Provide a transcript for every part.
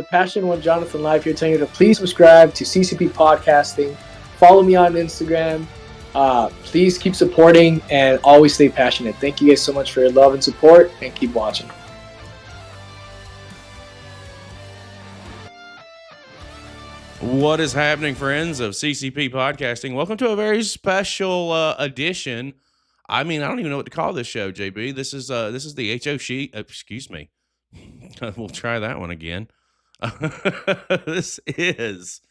Passion One Jonathan Live here, telling you to please subscribe to CCP Podcasting. Follow me on Instagram. Please keep supporting and always stay passionate. Thank you guys so much for your love and support, and keep watching. What is happening, friends of CCP Podcasting? Welcome to a very special edition. I mean, I don't even know what to call this show, JB. This is the HOC. Excuse me. We'll try that one again. This is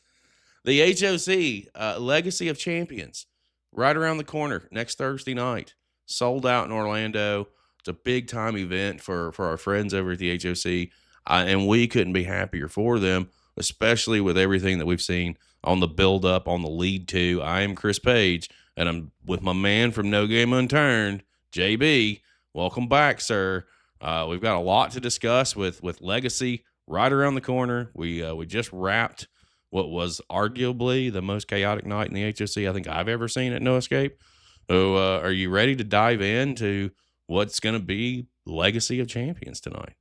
the HOC Legacy of Champions, right around the corner next Thursday night. Sold out in Orlando. It's a big time event for our friends over at the HOC, and we couldn't be happier for them, especially with everything that we've seen on the build up, on the lead to. I am Chris Page, and I'm with my man from No Game Unturned, JB. Welcome back, sir. We've got a lot to discuss with Legacy right around the corner. We just wrapped what was arguably the most chaotic night in the HOC I think I've ever seen at No Escape. So are you ready to dive into what's going to be Legacy of Champions tonight?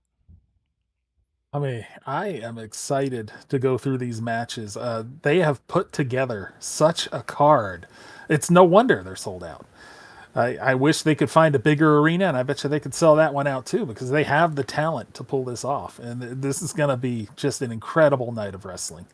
I mean, I am excited to go through these matches. They have put together such a card. It's no wonder they're sold out. I wish they could find a bigger arena, and I bet you they could sell that one out too, because they have the talent to pull this off. And this is going to be just an incredible night of wrestling.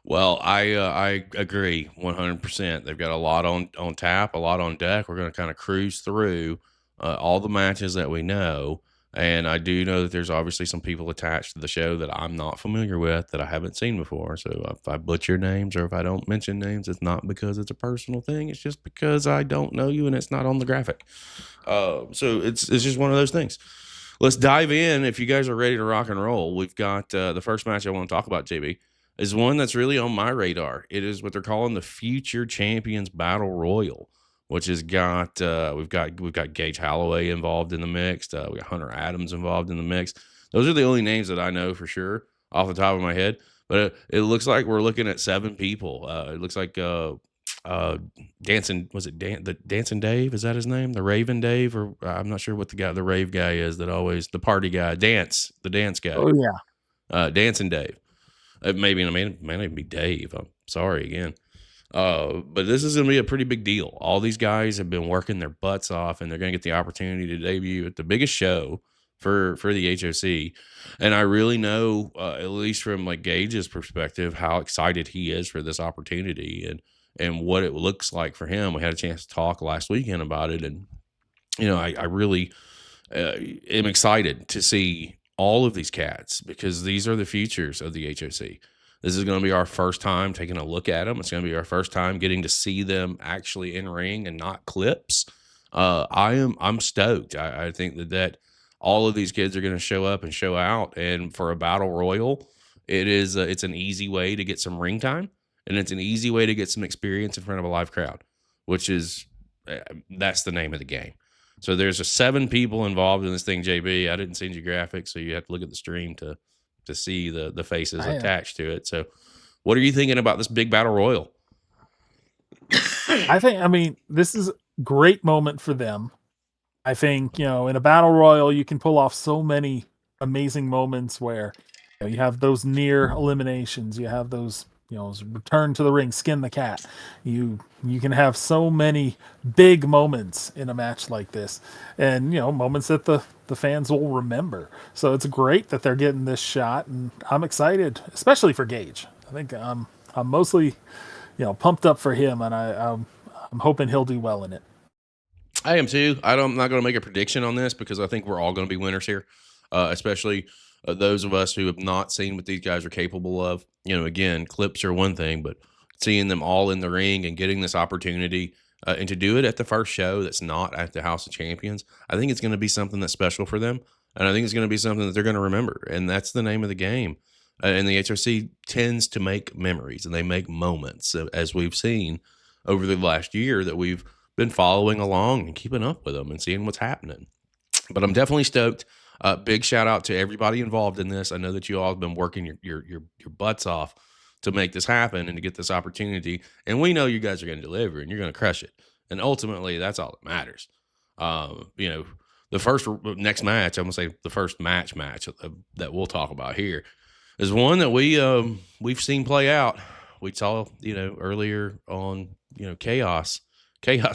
Well, I agree 100%. They've got a lot on tap, a lot on deck. We're going to kind of cruise through all the matches that we know. And I do know that there's obviously some people attached to the show that I'm not familiar with, that I haven't seen before. So if I butcher names or if I don't mention names, it's not because it's a personal thing. It's just because I don't know you and it's not on the graphic. So it's just one of those things. Let's dive in. If you guys are ready to rock and roll, we've got the first match I want to talk about, JB, is one that's really on my radar. It is what they're calling the Future Champions Battle Royal, which has got we've got Gage Holloway involved in the mix. We got Hunter Adams involved in the mix. Those are the only names that I know for sure off the top of my head. But it looks like we're looking at 7 people. It looks like Dancing Dave? Is that his name? The Raven Dave, or I'm not sure what the rave guy is that always the party guy. The dance guy. Oh yeah, Dancing Dave. It may not be Dave. I'm sorry again. But this is going to be a pretty big deal. All these guys have been working their butts off, and they're going to get the opportunity to debut at the biggest show for the HOC. And I really know, at least from like Gage's perspective, how excited he is for this opportunity and what it looks like for him. We had a chance to talk last weekend about it, and I really am excited to see all of these cats, because these are the futures of the HOC. This is going to be our first time taking a look at them. It's going to be our first time getting to see them actually in ring and not clips. I'm stoked. I think that all of these kids are going to show up and show out. And for a battle royal, it's an easy way to get some ring time, and it's an easy way to get some experience in front of a live crowd, which is that's the name of the game. So there's 7 people involved in this thing, JB. I didn't send you graphics, so you have to look at the stream to see the faces attached to it. So what are you thinking about this big battle royal? I mean, this is a great moment for them. I think, in a battle royal, you can pull off so many amazing moments where you have those near eliminations. You have those, return to the ring, skin the cat. You can have so many big moments in a match like this, and moments that the fans will remember. So it's great that they're getting this shot, and I'm excited, especially for Gage. I think I'm mostly pumped up for him, and I'm hoping he'll do well in it. I am too. I'm not going to make a prediction on this, because I think we're all going to be winners here, especially those of us who have not seen what these guys are capable of. Again, clips are one thing, but seeing them all in the ring and getting this opportunity and to do it at the first show that's not at the House of Champions, I think it's going to be something that's special for them. And I think it's going to be something that they're going to remember. And that's the name of the game. And the HOC tends to make memories, and they make moments, as we've seen over the last year that we've been following along and keeping up with them and seeing what's happening. But I'm definitely stoked. Big shout out to everybody involved in this. I know that you all have been working your butts off to make this happen and to get this opportunity. And we know you guys are going to deliver, and you're going to crush it. And ultimately, that's all that matters. The first next match, I'm going to say the first match that we'll talk about here, is one that we've seen play out. We saw, earlier on, chaos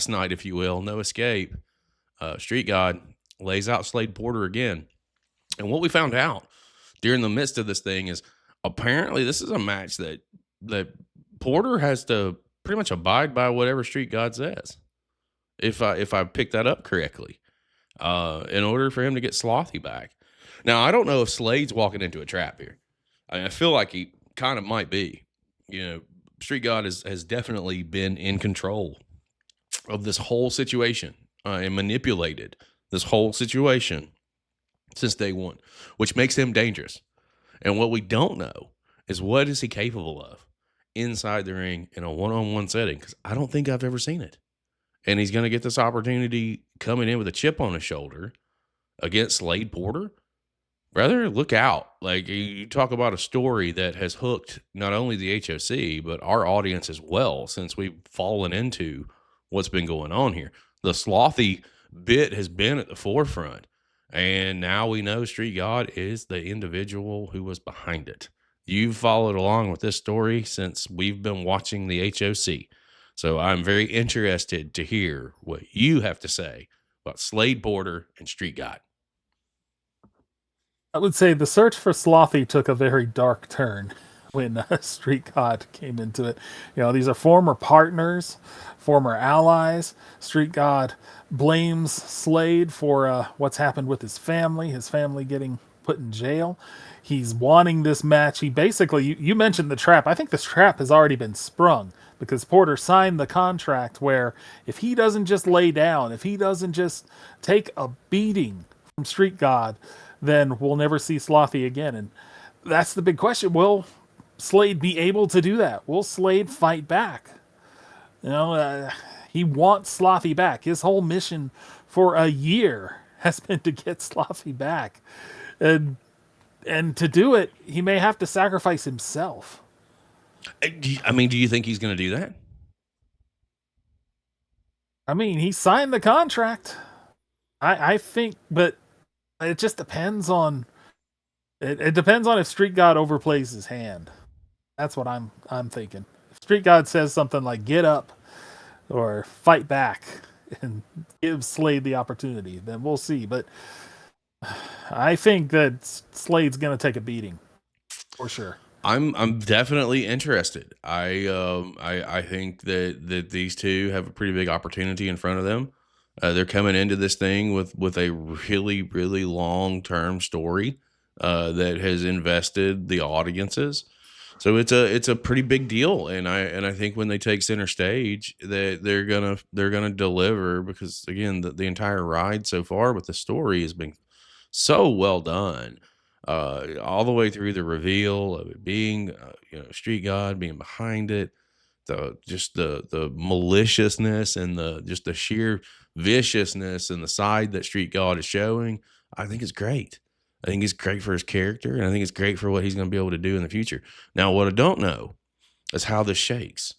night, if you will, no escape. Street God lays out Slade Porter again. And what we found out during the midst of this thing is apparently this is a match that Porter has to pretty much abide by whatever Street God says. If I picked that up correctly, in order for him to get Slothy back. Now, I don't know if Slade's walking into a trap here. I feel like he kind of might be. Street God has definitely been in control of this whole situation and manipulated this whole situation since day one, which makes him dangerous. And what we don't know is what is he capable of inside the ring in a one-on-one setting, because I don't think I've ever seen it. And he's going to get this opportunity coming in with a chip on his shoulder against Slade Porter. Brother, look out. Like, you talk about a story that has hooked not only the HOC, but our audience as well, since we've fallen into what's been going on here. The Slothy bit has been at the forefront, and now we know Street God is the individual who was behind it. You've followed along with this story since we've been watching the HOC. So I'm very interested to hear what you have to say about Slade Porter and Street God. I would say the search for Slothy took a very dark turn when Street God came into it. These are former partners, former allies. Street God blames Slade for what's happened with his family getting put in jail. He's wanting this match. He basically, you mentioned the trap. I think this trap has already been sprung, because Porter signed the contract where if he doesn't just lay down, if he doesn't just take a beating from Street God, then we'll never see Slothy again. And that's the big question. Will Slade be able to do that? Will Slade fight back? He wants Slothy back. His whole mission for a year has been to get Slothy back. And to do it, he may have to sacrifice himself. Do you think he's going to do that? He signed the contract. I think, but it just depends on. It depends on if Street God overplays his hand. That's what I'm thinking. If Street God says something like "get up" or "fight back" and give Slade the opportunity, then we'll see. But I think that Slade's going to take a beating for sure. I'm definitely interested. I think that these two have a pretty big opportunity in front of them. They're coming into this thing with a really, really long-term story that has invested the audiences. So it's a pretty big deal, and I think when they take center stage, that they're gonna deliver, because again, the entire ride so far with the story has been so well done. All the way through the reveal of it being, Street God being behind it, the maliciousness and the sheer viciousness and the side that Street God is showing. I think it's great. I think it's great for his character, and I think it's great for what he's going to be able to do in the future. Now, what I don't know is how this shakes,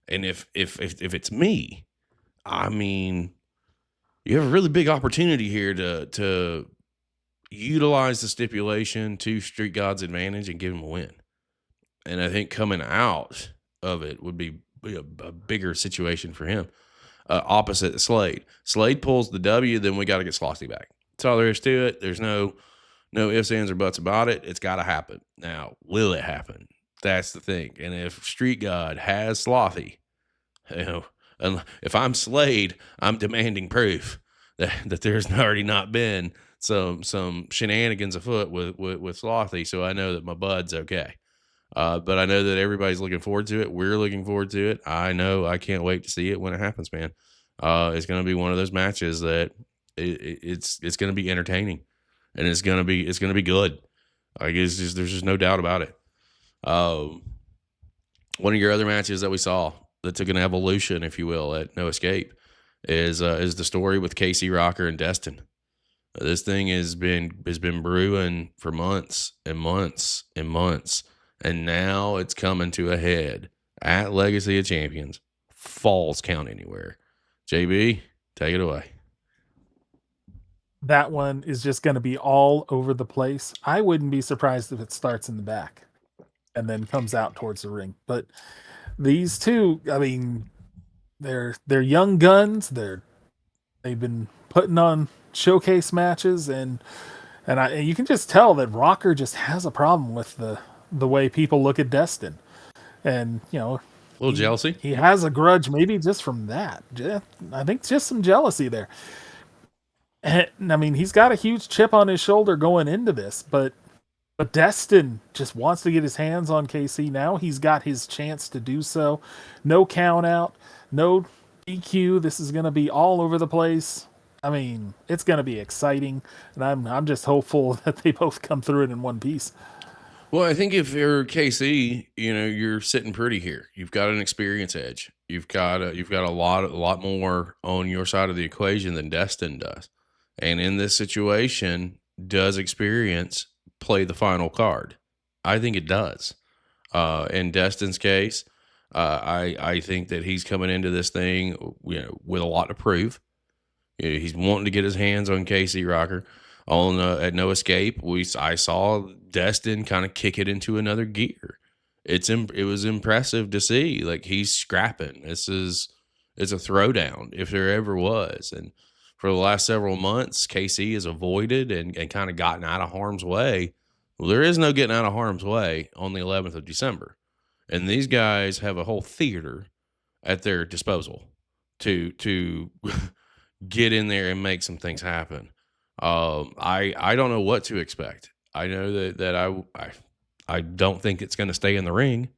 and if it's me, you have a really big opportunity here to utilize the stipulation to Street God's advantage and give him a win. And I think coming out of it would be a bigger situation for him. Opposite Slade. Slade pulls the W, then we got to get Slothy back. That's all there is to it. There's no ifs, ands, or buts about it. It's got to happen. Now, will it happen? That's the thing. And if Street God has Slothy, and if I'm Slade, I'm demanding proof that there's already not been some shenanigans afoot with Slothy, so I know that my bud's okay. But I know that everybody's looking forward to it. We're looking forward to it. I know I can't wait to see it when it happens, man. It's going to be one of those matches that it's going to be entertaining, and it's going to be good. There's just no doubt about it. One of your other matches that we saw that took an evolution, if you will, at No Escape is the story with Casey Rocker and Destin. This thing has been brewing for months and months and months, and now it's coming to a head at Legacy of Champions. Falls count anywhere. JB, take it away. that one is just going to be all over the place. I wouldn't be surprised if it starts in the back and then comes out towards the ring. But these two, I mean, they're young guns. They've been putting on showcase matches, and you can just tell that Rocker just has a problem with the way people look at Destin, and a little jealousy. He has a grudge, maybe just from that. I think just some jealousy there. And, I mean, he's got a huge chip on his shoulder going into this, but Destin just wants to get his hands on KC. Now he's got his chance to do so. No count out, no DQ. This is going to be all over the place. I mean, it's going to be exciting, and I'm just hopeful that they both come through it in one piece. Well, I think if you're KC, you're sitting pretty here. You've got an experience edge. You've got a lot more on your side of the equation than Destin does. And in this situation, does experience play the final card? I think it does. In Destin's case, I think that he's coming into this thing, with a lot to prove. He's wanting to get his hands on KC Rocker. At No Escape, I saw Destin kind of kick it into another gear. It was impressive to see. Like, he's scrapping. It's a throwdown if there ever was. And for the last several months, KC has avoided and kind of gotten out of harm's way. Well, there is no getting out of harm's way on the 11th of December. And these guys have a whole theater at their disposal to get in there and make some things happen. I don't know what to expect. I know that I don't think it's going to stay in the ring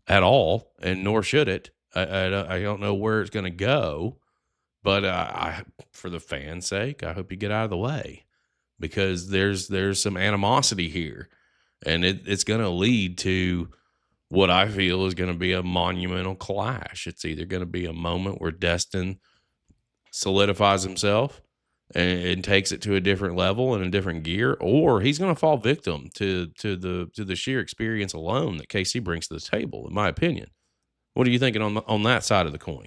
at all, and nor should it. I don't know where it's going to go. But for the fans' sake, I hope you get out of the way, because there's some animosity here, and it's going to lead to what I feel is going to be a monumental clash. It's either going to be a moment where Destin solidifies himself and takes it to a different level and a different gear, or he's going to fall victim to the sheer experience alone that KC brings to the table. In my opinion, what are you thinking on that side of the coin?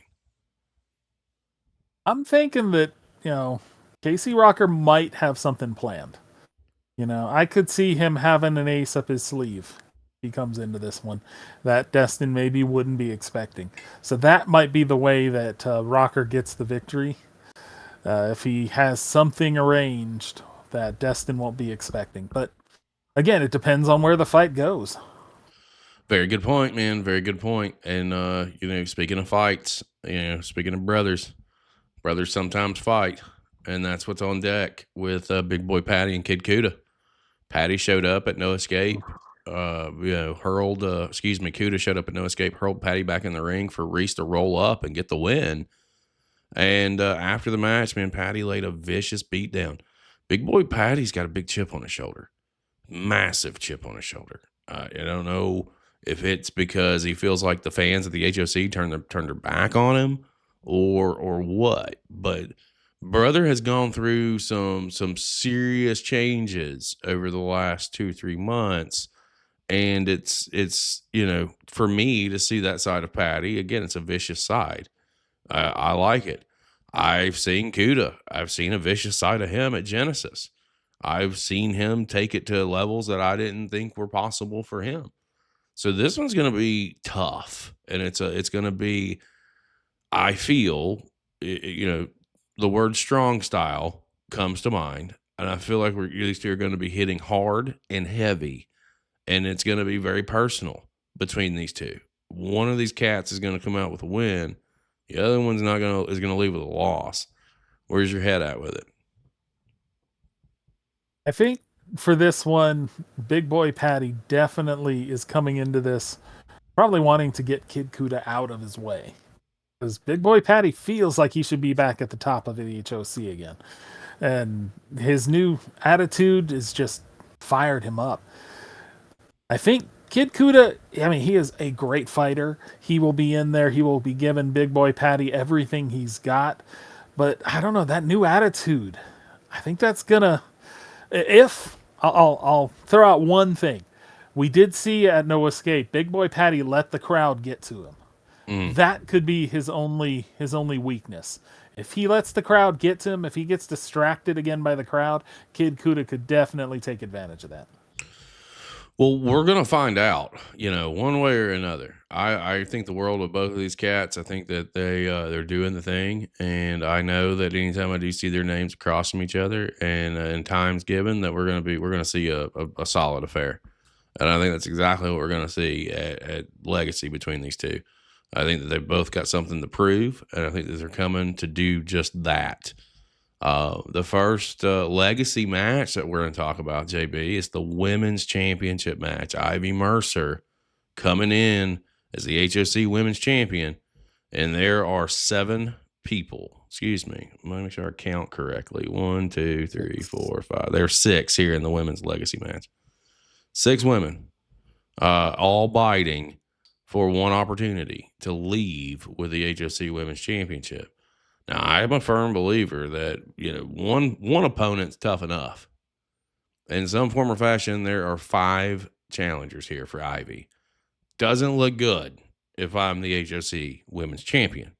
I'm thinking that, KC Rocker might have something planned. I could see him having an ace up his sleeve. He comes into this one that Destin maybe wouldn't be expecting. So that might be the way that Rocker gets the victory. If he has something arranged that Destin won't be expecting. But again, it depends on where the fight goes. Very good point, man. Very good point. And, speaking of fights, speaking of brothers sometimes fight, and that's what's on deck with Big Boy Patty and Kid Koota. Patty showed up at No Escape. Koota showed up at No Escape, hurled Patty back in the ring for Reese to roll up and get the win. And after the match, man, Patty laid a vicious beat down. Big Boy Patty's got a big chip on his shoulder. Massive chip on his shoulder. I don't know if it's because he feels like the fans at the HOC turned their back on him, or what, but brother has gone through some serious changes over the last 2-3 months, and it's for me to see that side of Patty again. It's a vicious side. I like it. I've seen Koota. I've seen a vicious side of him at Genesis. I've seen him take it to levels that I didn't think were possible for him. So this one's going to be tough, and it's going to be, I feel, the word strong style comes to mind, and I feel like these two are going to be hitting hard and heavy, and it's going to be very personal between these two. One of these cats is going to come out with a win. The other one's is going to leave with a loss. Where's your head at with it? I think for this one, Big Boy Patty definitely is coming into this probably wanting to get Kid Koota out of his way. Because Big Boy Patty feels like he should be back at the top of the HOC again. And his new attitude has just fired him up. I think Kid Koota, he is a great fighter. He will be in there. He will be giving Big Boy Patty everything he's got. But I don't know, that new attitude, I think that's going to... I'll throw out one thing. We did see at No Escape, Big Boy Patty let the crowd get to him. That could be his only weakness. if he lets the crowd get to him, if he gets distracted again by the crowd, Kid Koota could definitely take advantage of that. Well, we're going to find out, one way or another. I think the world of both of these cats. I think that they're doing the thing. And I know that anytime I do see their names across from each other and in times given that we're going to see a solid affair. And I think that's exactly what we're going to see at Legacy between these two. I think that they've both got something to prove. And I think that they're coming to do just that. The first Legacy match that we're going to talk about, JB, is the Women's Championship match. Ivy Mercer coming in as the HOC Women's Champion, and there are 7 people. Excuse me. Let me make sure I count correctly. 1, 2, 3, 4, 5. There are 6 here in the Women's Legacy match. 6 women, all biting for one opportunity to leave with the HOC Women's Championship. Now, I am a firm believer that, one opponent's tough enough. In some form or fashion, there are 5 challengers here for Ivy. Doesn't look good if I'm the HOC Women's Champion.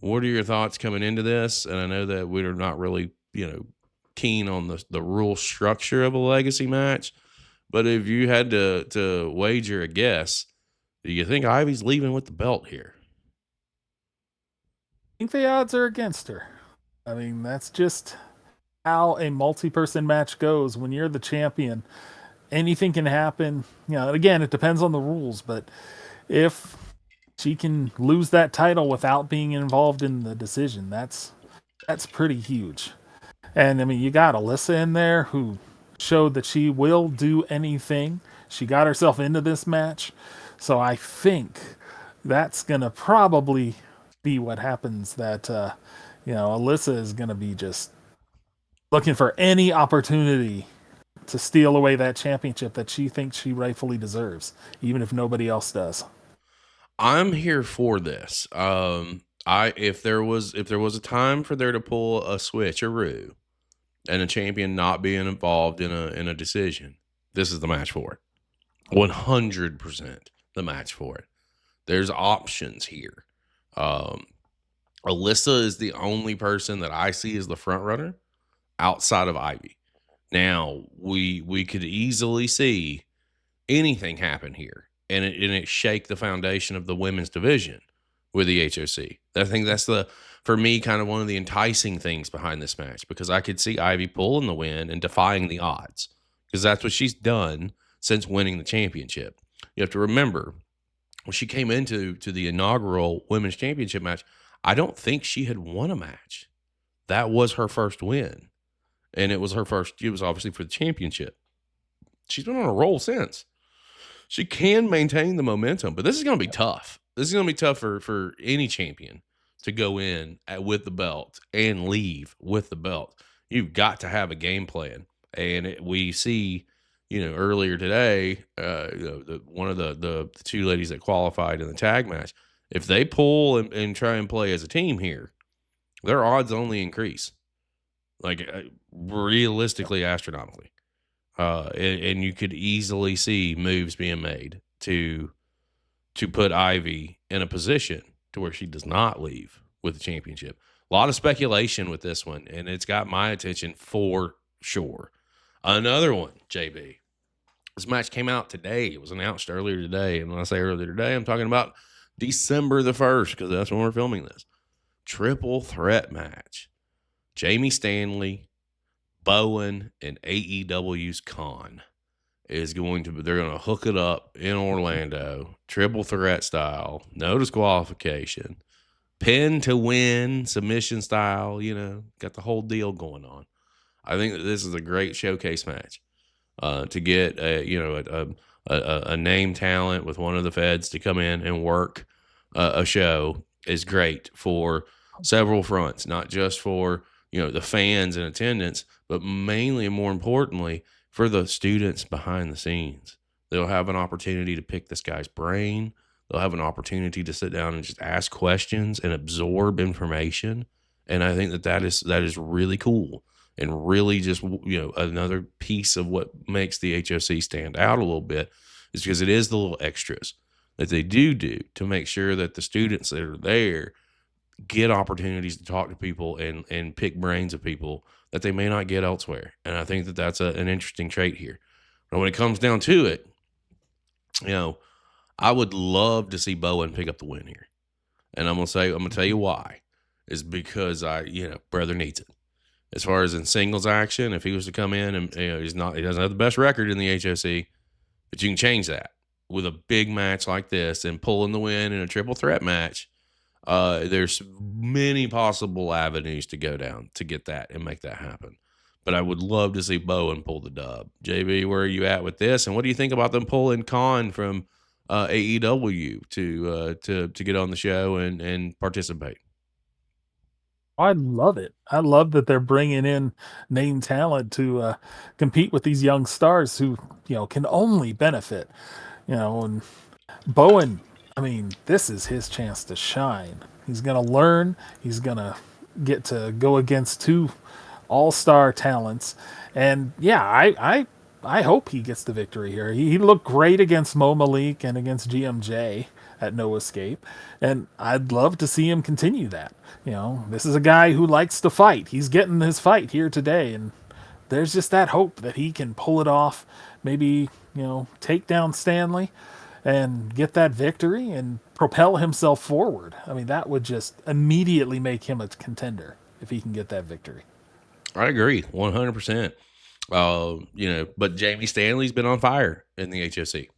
What are your thoughts coming into this? And I know that we're not really, keen on the rule structure of a Legacy match. But if you had to wager a guess, do you think Ivy's leaving with the belt here? I think the odds are against her. I mean, that's just how a multi-person match goes. When you're the champion, anything can happen. Again, it depends on the rules, but if she can lose that title without being involved in the decision, that's pretty huge. And I mean, you got Alyssa in there who showed that she will do anything. She got herself into this match. So I think that's going to probably be what happens, that Alyssa is going to be just looking for any opportunity to steal away that championship that she thinks she rightfully deserves, even if nobody else does. I'm here for this. If there was a time for there to pull a switcheroo and a champion not being involved in a decision, this is the match for it. 100% the match for it. There's options here. Alyssa is the only person that I see as the front runner outside of Ivy. Now, we could easily see anything happen here and it shake the foundation of the women's division with the HOC. I think that's for me, kind of one of the enticing things behind this match, because I could see Ivy pulling the win and defying the odds, because that's what she's done since winning the championship. You have to remember, when she came into the inaugural women's championship match, I don't think she had won a match. That was her first win. And it was obviously for the championship. She's been on a roll since. She can maintain the momentum, but this is going to be tough. This is going to be tough for any champion to go in with the belt and leave with the belt. You've got to have a game plan. And we see, earlier today, one of the 2 ladies that qualified in the tag match, if they pull and try and play as a team here, their odds only increase, like realistically, astronomically. And you could easily see moves being made to put Ivy in a position to where she does not leave with the championship. A lot of speculation with this one, and it's got my attention for sure. Another one, JB. This match came out today. It was announced earlier today. And when I say earlier today, I'm talking about December the 1st, because that's when we're filming this. Triple threat match. Jamie Stanley, Bowen, and AEW's Kaun they're going to hook it up in Orlando, triple threat style, no disqualification, pin to win, submission style, got the whole deal going on. I think that this is a great showcase match to get a name talent with one of the feds to come in and work a show is great for several fronts, not just for the fans in attendance, but mainly and more importantly for the students behind the scenes. They'll have an opportunity to pick this guy's brain. They'll have an opportunity to sit down and just ask questions and absorb information. And I think that is really cool, and really just, another piece of what makes the HOC stand out a little bit is because it is the little extras that they do to make sure that the students that are there get opportunities to talk to people and pick brains of people that they may not get elsewhere. And I think that that's an interesting trait here. But when it comes down to it, I would love to see Bowen pick up the win here. And I'm gonna tell you why. Is because brother needs it. As far as in singles action, if he was to come in and he doesn't have the best record in the HOC, but you can change that with a big match like this and pulling the win in a triple threat match. There's many possible avenues to go down to get that and make that happen. But I would love to see Bowen pull the dub. JB, where are you at with this? And what do you think about them pulling Kaun from AEW to get on the show and participate? I love it. I love that they're bringing in name talent to compete with these young stars who, can only benefit. And Bowen, I mean, this is his chance to shine. He's going to learn. He's going to get to go against two all-star talents. And yeah, I hope he gets the victory here. He looked great against Mo Malik and against GMJ at No Escape. And I'd love to see him continue that. This is a guy who likes to fight. He's getting his fight here today. And there's just that hope that he can pull it off. Maybe, take down Stanley and get that victory and propel himself forward. I mean, that would just immediately make him a contender if he can get that victory. I agree 100%. But Jamie Stanley's been on fire in the HOC.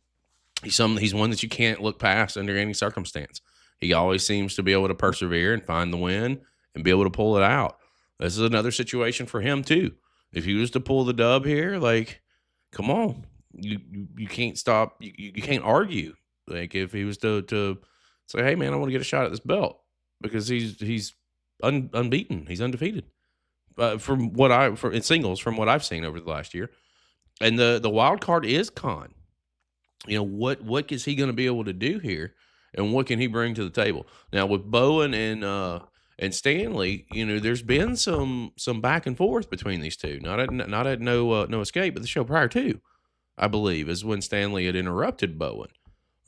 He's one that you can't look past under any circumstance. He always seems to be able to persevere and find the win and be able to pull it out. This is another situation for him too. If he was to pull the dub here, like, come on, you can't stop. You can't argue. Like if he was to say, hey man, I want to get a shot at this belt because he's unbeaten. He's undefeated. In singles, from what I've seen over the last year, and the wild card is Kaun. What is he going to be able to do here, and what can he bring to the table? Now with Bowen and Stanley, there's been some back and forth between these two. Not at No Escape, but the show prior to, I believe, is when Stanley had interrupted Bowen,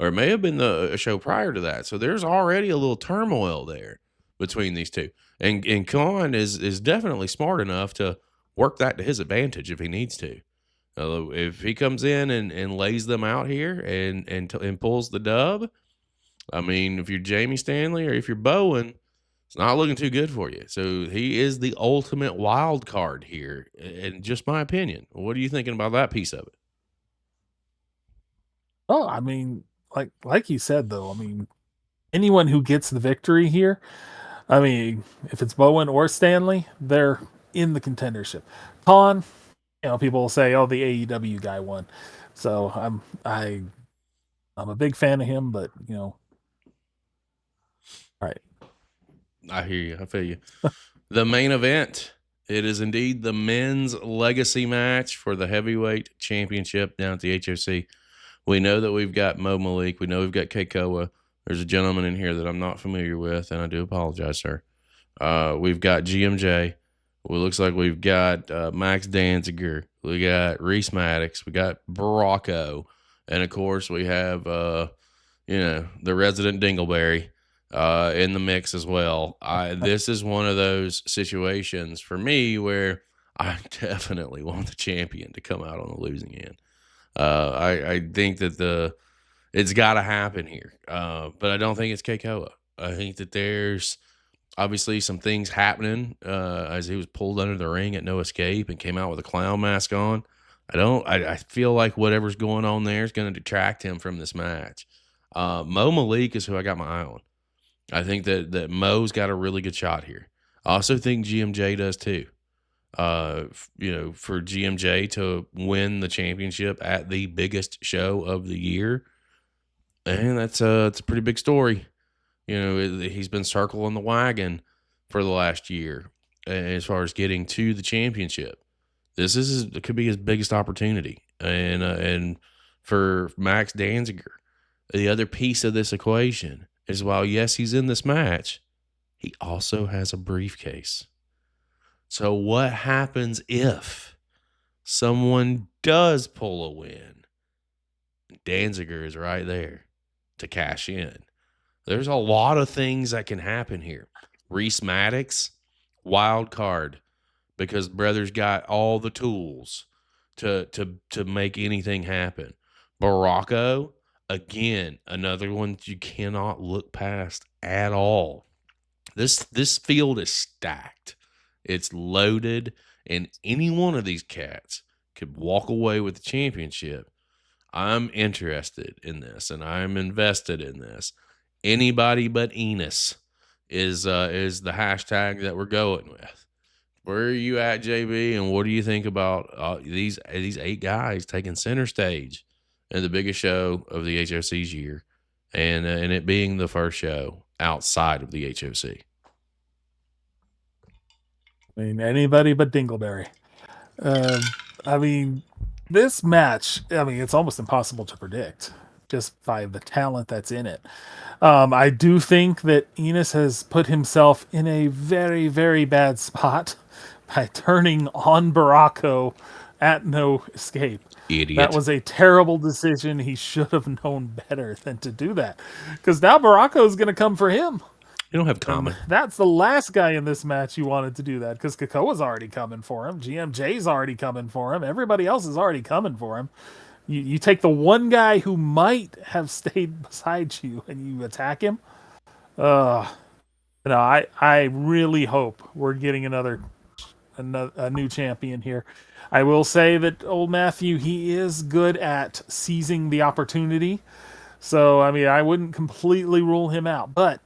or it may have been a show prior to that. So there's already a little turmoil there between these two. And Kaun is definitely smart enough to work that to his advantage if he needs to. If he comes in and lays them out here and pulls the dub, I mean, if you're Jamie Stanley or if you're Bowen, it's not looking too good for you. So he is the ultimate wild card here, in just my opinion. What are you thinking about that piece of it? Oh, I mean, like you said, though, I mean, anyone who gets the victory here, I mean, if it's Bowen or Stanley, they're in the contendership. Kaun, people will say, "Oh, the AEW guy won," so I'm a big fan of him, but all right. I hear you. I feel you. The main event. It is indeed the men's legacy match for the heavyweight championship down at the HOC. We know that we've got Mo Malik. We know we've got Kid Koota. There's a gentleman in here that I'm not familiar with, and I do apologize, sir. We've got GMJ. It looks like we've got Max Danziger. We got Reese Maddox. We got Baracco. And, of course, we have, the resident Dingleberry in the mix as well. This is one of those situations for me where I definitely want the champion to come out on the losing end. I think that it's got to happen here. But I don't think it's Kid Koota. I think that there's obviously some things happening as he was pulled under the ring at No Escape and came out with a clown mask on. I feel like whatever's going on there is going to detract him from this match. Mo Malik is who I got my eye on. I think that Mo's got a really good shot here. I also think GMJ does too. For GMJ to win the championship at the biggest show of the year, and it's a pretty big story. He's been circling the wagon for the last year as far as getting to the championship. It could be his biggest opportunity, and for Max Danziger, the other piece of this equation is while yes he's in this match, he also has a briefcase. So what happens if someone does pull a win? Danziger is right there to cash in. There's a lot of things that can happen here. Reese Maddox, wild card, because brother's got all the tools to make anything happen. Baracco, again, another one that you cannot look past at all. This field is stacked. It's loaded, and any one of these cats could walk away with the championship. I'm interested in this, and I'm invested in this. Anybody but Enos is the hashtag that we're going with. Where are you at, JB? And what do you think about these 8 guys taking center stage in the biggest show of the HOC's year, and it being the first show outside of the HOC? I mean, anybody but Dingleberry. I mean, this match, I mean, it's almost impossible to predict just by the talent that's in it. I do think that Enos has put himself in a very, very bad spot by turning on Baracco at No Escape. Idiot. That was a terrible decision. He should have known better than to do that, because now Baracco is going to come for him. You don't have common. That's the last guy in this match you wanted to do that, because Kakoa's already coming for him. GMJ's already coming for him. Everybody else is already coming for him. You take the one guy who might have stayed beside you and you attack him. I really hope we're getting a new champion here. I will say that old Matthew, he is good at seizing the opportunity. So, I mean, I wouldn't completely rule him out, but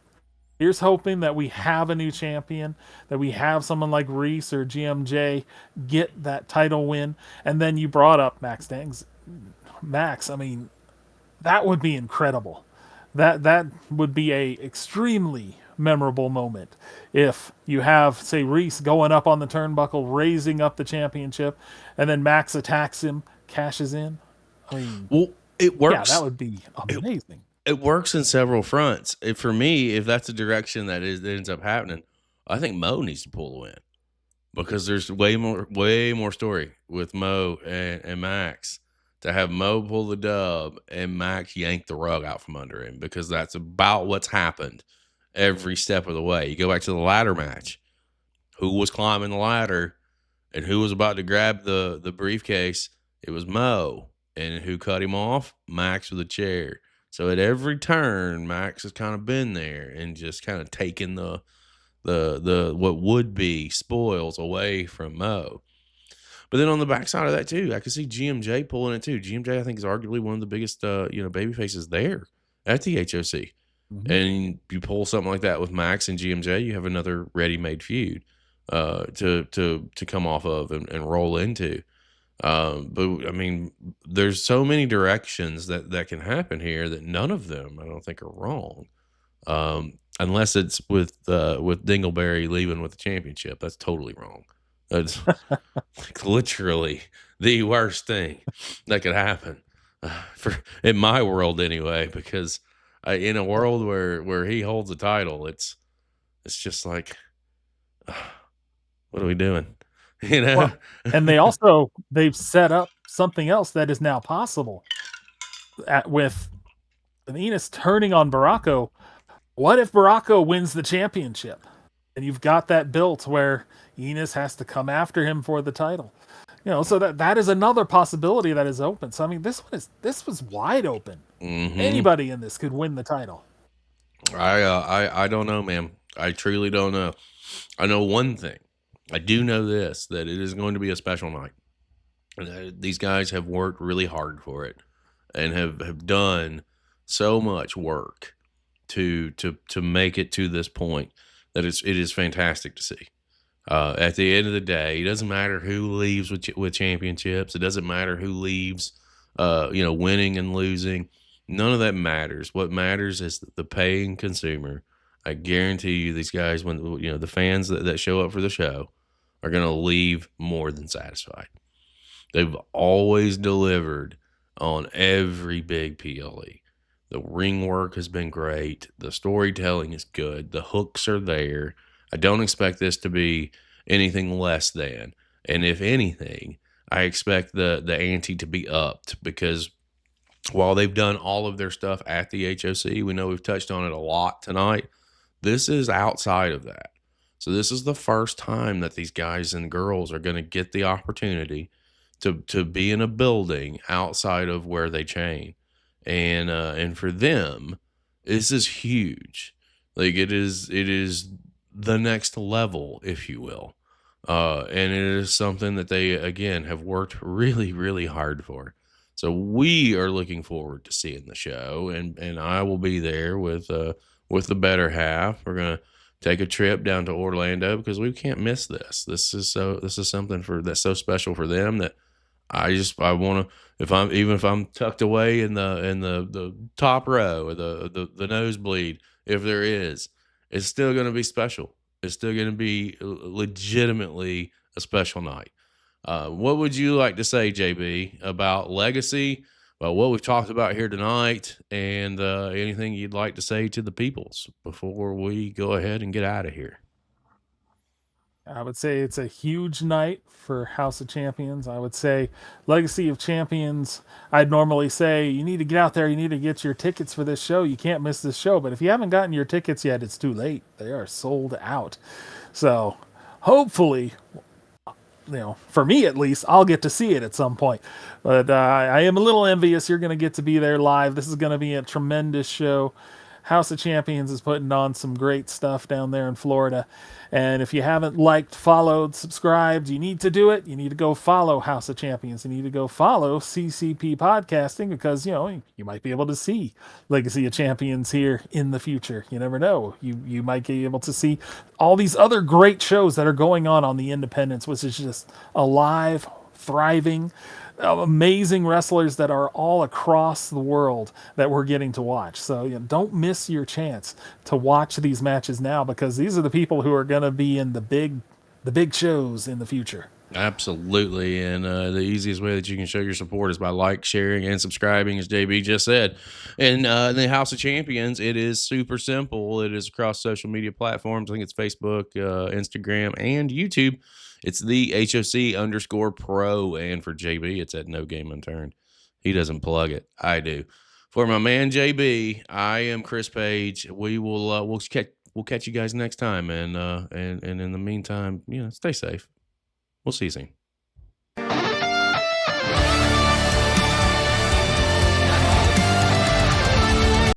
here's hoping that we have a new champion, that we have someone like Reese or GMJ get that title win. And then you brought up Max, I mean, that would be incredible. That would be a extremely memorable moment if you have, say, Reese going up on the turnbuckle, raising up the championship, and then Max attacks him, cashes in. I mean, well, it works. Yeah, that would be amazing. It works in several fronts. For me, if that's the direction that ends up happening, I think Mo needs to pull the win, because there's way more story with Mo and Max. To have Mo pull the dub and Max yank the rug out from under him, because that's about what's happened every step of the way. You go back to the ladder match. Who was climbing the ladder and who was about to grab the briefcase? It was Mo. And who cut him off? Max with a chair. So at every turn, Max has kind of been there and just kind of taken the what would be spoils away from Mo. But then on the backside of that too, I could see GMJ pulling it too. GMJ, I think, is arguably one of the biggest baby faces there at the HOC. Mm-hmm. And you pull something like that with Max and GMJ, you have another ready-made feud to come off of and roll into. But I mean, there's so many directions that can happen here that none of them I don't think are wrong. Unless it's with Dingleberry leaving with the championship. That's totally wrong. That's like literally the worst thing that could happen in my world anyway, because in a world where he holds the title, it's just like, what are we doing? You know? Well, and they've set up something else that is now possible with Enos turning on Baracco. What if Baracco wins the championship? And you've got that built where Enos has to come after him for the title. So that is another possibility that is open. So I mean, this was wide open. Mm-hmm. Anybody in this could win the title. I don't know, man. I truly don't know. I know one thing. I do know this, that it is going to be a special night. These guys have worked really hard for it and have done so much work to make it to this point that it is fantastic to see. At the end of the day, it doesn't matter who leaves with championships. It doesn't matter who leaves, winning and losing. None of that matters. What matters is the paying consumer. I guarantee you, these guys, when the fans that show up for the show, are going to leave more than satisfied. They've always delivered on every big PLE. The ring work has been great. The storytelling is good. The hooks are there. I don't expect this to be anything less than. And if anything, I expect the ante to be upped, because while they've done all of their stuff at the HOC, we know we've touched on it a lot tonight, This is outside of that. So this is the first time that these guys and girls are going to get the opportunity to be in a building outside of where they train. And for them, this is huge. Like it is the next level, if you will. And it is something that they again have worked really, really hard for. So we are looking forward to seeing the show, and I will be there with the better half. We're gonna take a trip down to Orlando because we can't miss this. This is something that's so special for them that I want to, if I'm tucked away in the top row or the nosebleed, if there is, it's still going to be special. It's still going to be legitimately a special night. What would you like to say, JB, about Legacy, about what we've talked about here tonight, and anything you'd like to say to the peoples before we go ahead and get out of here? I would say it's a huge night for House of Champions. I would say Legacy of Champions. I'd normally say you need to get out there. You need to get your tickets for this show. You can't miss this show. But if you haven't gotten your tickets yet, it's too late. They are sold out. So hopefully, for me at least, I'll get to see it at some point. But I am a little envious. You're going to get to be there live. This is going to be a tremendous show. House of Champions is putting on some great stuff down there in Florida. And if you haven't liked, followed, subscribed, you need to do it. You need to go follow House of Champions. You need to go follow CCP Podcasting because, you might be able to see Legacy of Champions here in the future. You never know. You might be able to see all these other great shows that are going on the independents, which is just alive, thriving, amazing wrestlers that are all across the world that we're getting to watch. So don't miss your chance to watch these matches now because these are the people who are going to be in the big shows in the future. Absolutely. And the easiest way that you can show your support is by sharing, and subscribing, as JB just said. And the House of Champions, it is super simple. It is across social media platforms. I think it's Facebook, Instagram, and YouTube. It's the HOC_pro. And for JB, it's at No Game Unturned. He doesn't plug it. I do. For my man JB, I am Chris Page. We'll catch you guys next time. And in the meantime, stay safe. We'll see you soon.